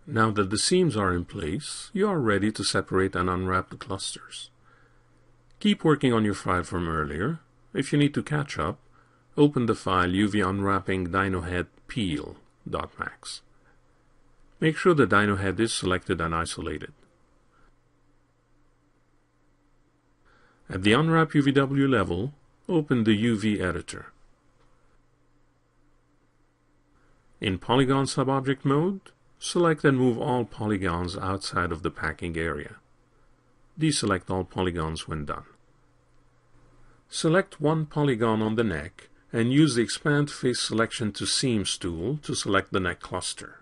Now that the seams are in place, you are ready to separate and unwrap the clusters. Keep working on your file from earlier. If you need to catch up, open the file UV Unwrapping DynoHead Peel.max. Make sure the dyno head is selected and isolated. At the Unwrap UVW level, open the UV editor. In Polygon Subobject mode, select and move all polygons outside of the packing area. Deselect all polygons when done. Select one polygon on the neck and use the Expand Face Selection to Seams tool to select the neck cluster.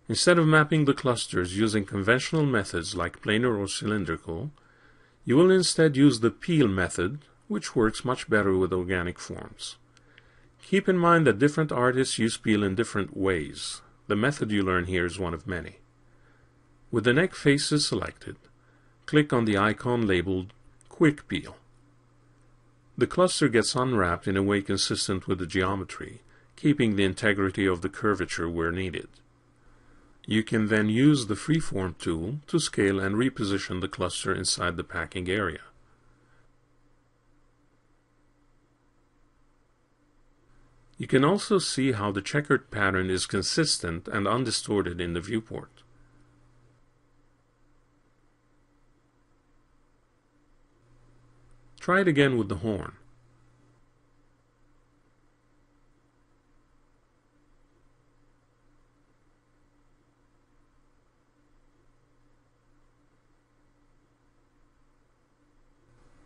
Instead of mapping the clusters using conventional methods like planar or cylindrical, you will instead use the peel method, which works much better with organic forms. Keep in mind that different artists use peel in different ways. The method you learn here is one of many. With the neck faces selected, click on the icon labeled Quick Peel. The cluster gets unwrapped in a way consistent with the geometry, keeping the integrity of the curvature where needed. You can then use the Freeform tool to scale and reposition the cluster inside the packing area. You can also see how the checkered pattern is consistent and undistorted in the viewport. Try it again with the horn.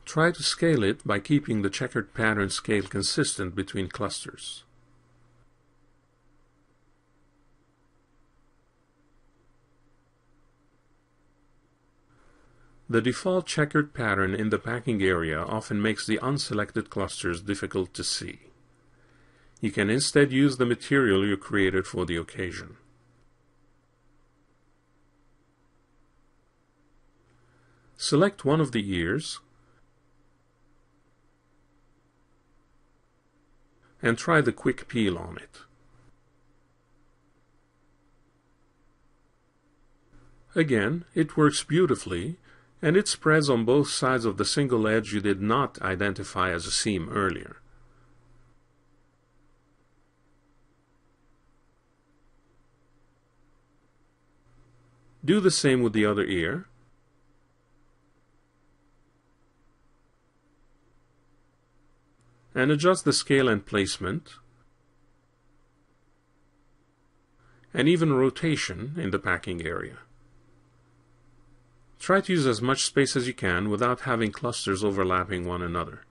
Try to scale it by keeping the checkered pattern scale consistent between clusters. The default checkered pattern in the packing area often makes the unselected clusters difficult to see. You can instead use the material you created for the occasion. Select one of the ears and try the quick peel on it. Again, it works beautifully, and it spreads on both sides of the single edge you did not identify as a seam earlier. Do the same with the other ear. And adjust the scale and placement, and even rotation in the packing area. Try to use as much space as you can without having clusters overlapping one another.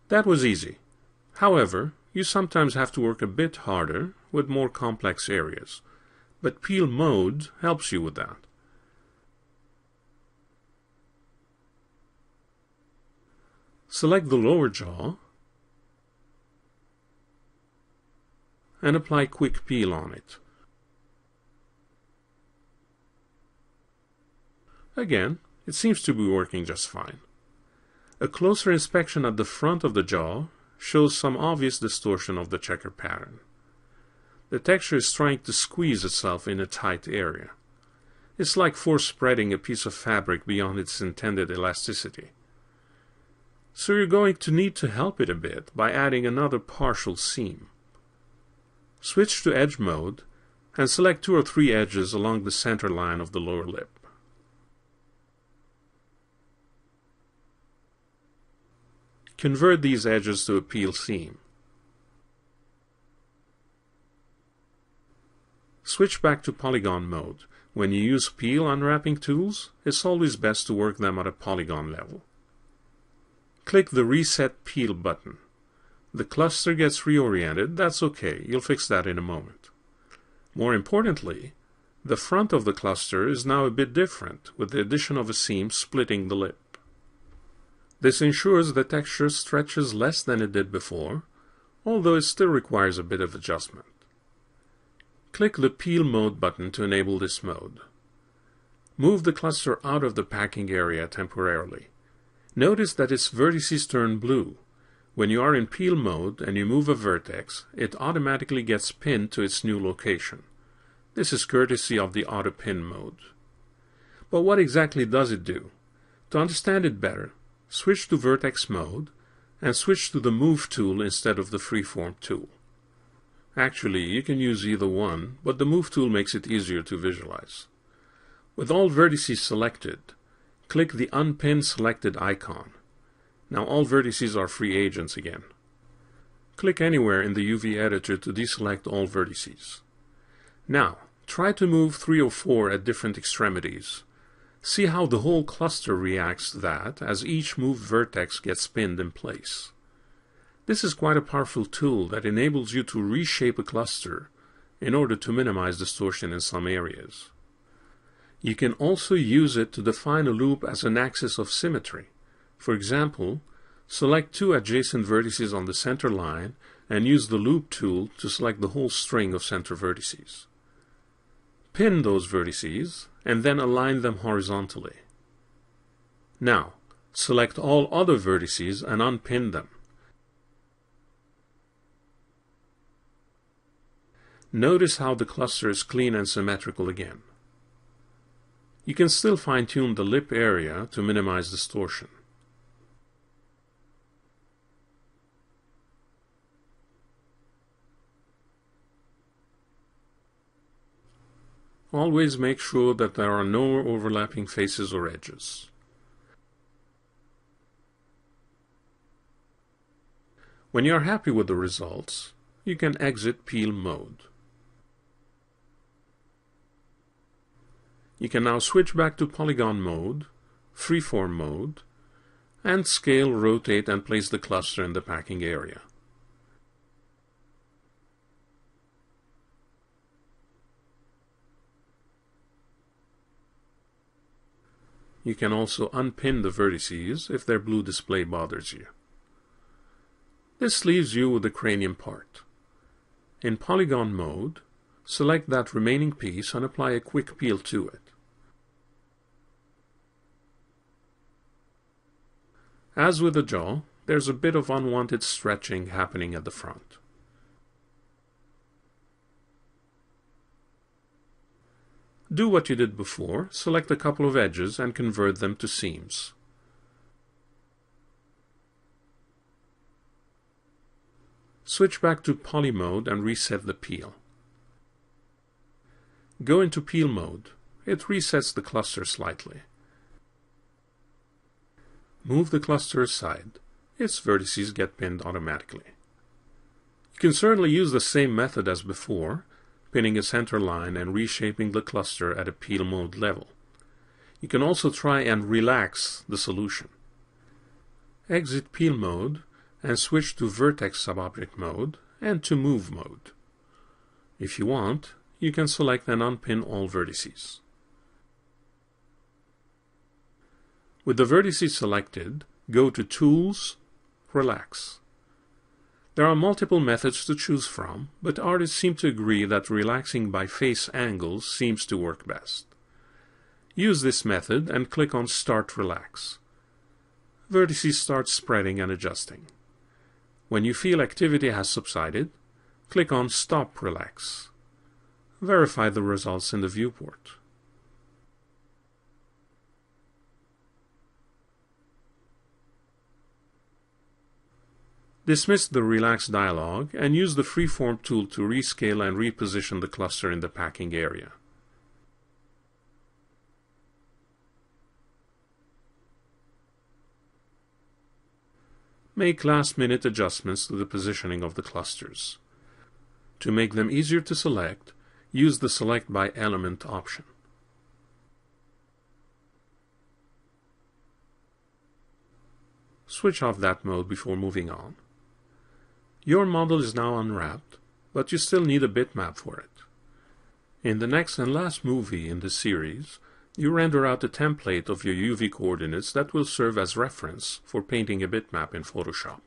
That was easy. However, you sometimes have to work a bit harder with more complex areas, but peel mode helps you with that. Select the lower jaw and apply quick peel on it. Again, it seems to be working just fine. A closer inspection at the front of the jaw shows some obvious distortion of the checker pattern. The texture is trying to squeeze itself in a tight area. It's like force spreading a piece of fabric beyond its intended elasticity. So you're going to need to help it a bit by adding another partial seam. Switch to Edge mode and select 2 or 3 edges along the center line of the lower lip. Convert these edges to a peel seam. Switch back to polygon mode. When you use peel unwrapping tools, it's always best to work them at a polygon level. Click the Reset Peel button. The cluster gets reoriented. That's okay. You'll fix that in a moment. More importantly, the front of the cluster is now a bit different, with the addition of a seam splitting the lip. This ensures the texture stretches less than it did before, although it still requires a bit of adjustment. Click the Peel Mode button to enable this mode. Move the cluster out of the packing area temporarily. Notice that its vertices turn blue. When you are in peel mode and you move a vertex, it automatically gets pinned to its new location. This is courtesy of the Auto Pin mode. But what exactly does it do? To understand it better, switch to Vertex mode and switch to the Move tool instead of the Freeform tool. Actually, you can use either one, but the Move tool makes it easier to visualize. With all vertices selected, click the Unpin Selected icon. Now all vertices are free agents again. Click anywhere in the UV editor to deselect all vertices. Now, try to move 3 or 4 at different extremities. See how the whole cluster reacts to that as each moved vertex gets pinned in place. This is quite a powerful tool that enables you to reshape a cluster in order to minimize distortion in some areas. You can also use it to define a loop as an axis of symmetry. For example, select 2 adjacent vertices on the center line and use the Loop tool to select the whole string of center vertices. Pin those vertices and then align them horizontally. Now, select all other vertices and unpin them. Notice how the cluster is clean and symmetrical again. You can still fine-tune the lip area to minimize distortion. Always make sure that there are no overlapping faces or edges. When you are happy with the results, you can exit Peel mode. You can now switch back to Polygon mode, Freeform mode, and scale, rotate, and place the cluster in the packing area. You can also unpin the vertices if their blue display bothers you. This leaves you with the cranium part. In Polygon mode, select that remaining piece and apply a quick peel to it. As with the jaw, there's a bit of unwanted stretching happening at the front. Do what you did before, select a couple of edges and convert them to seams. Switch back to Poly mode and reset the peel. Go into Peel mode. It resets the cluster slightly. Move the cluster aside. Its vertices get pinned automatically. You can certainly use the same method as before, pinning a center line and reshaping the cluster at a Peel mode level. You can also try and relax the solution. Exit Peel mode and switch to Vertex Subobject mode and to Move mode. If you want, you can select and unpin all vertices. With the vertices selected, go to Tools, Relax. There are multiple methods to choose from, but artists seem to agree that relaxing by face angles seems to work best. Use this method and click on Start Relax. Vertices start spreading and adjusting. When you feel activity has subsided, click on Stop Relax. Verify the results in the viewport. Dismiss the Relax dialog and use the Freeform tool to rescale and reposition the cluster in the packing area. Make last-minute adjustments to the positioning of the clusters. To make them easier to select, use the Select by Element option. Switch off that mode before moving on. Your model is now unwrapped, but you still need a bitmap for it. In the next and last movie in this series, you render out a template of your UV coordinates that will serve as reference for painting a bitmap in Photoshop.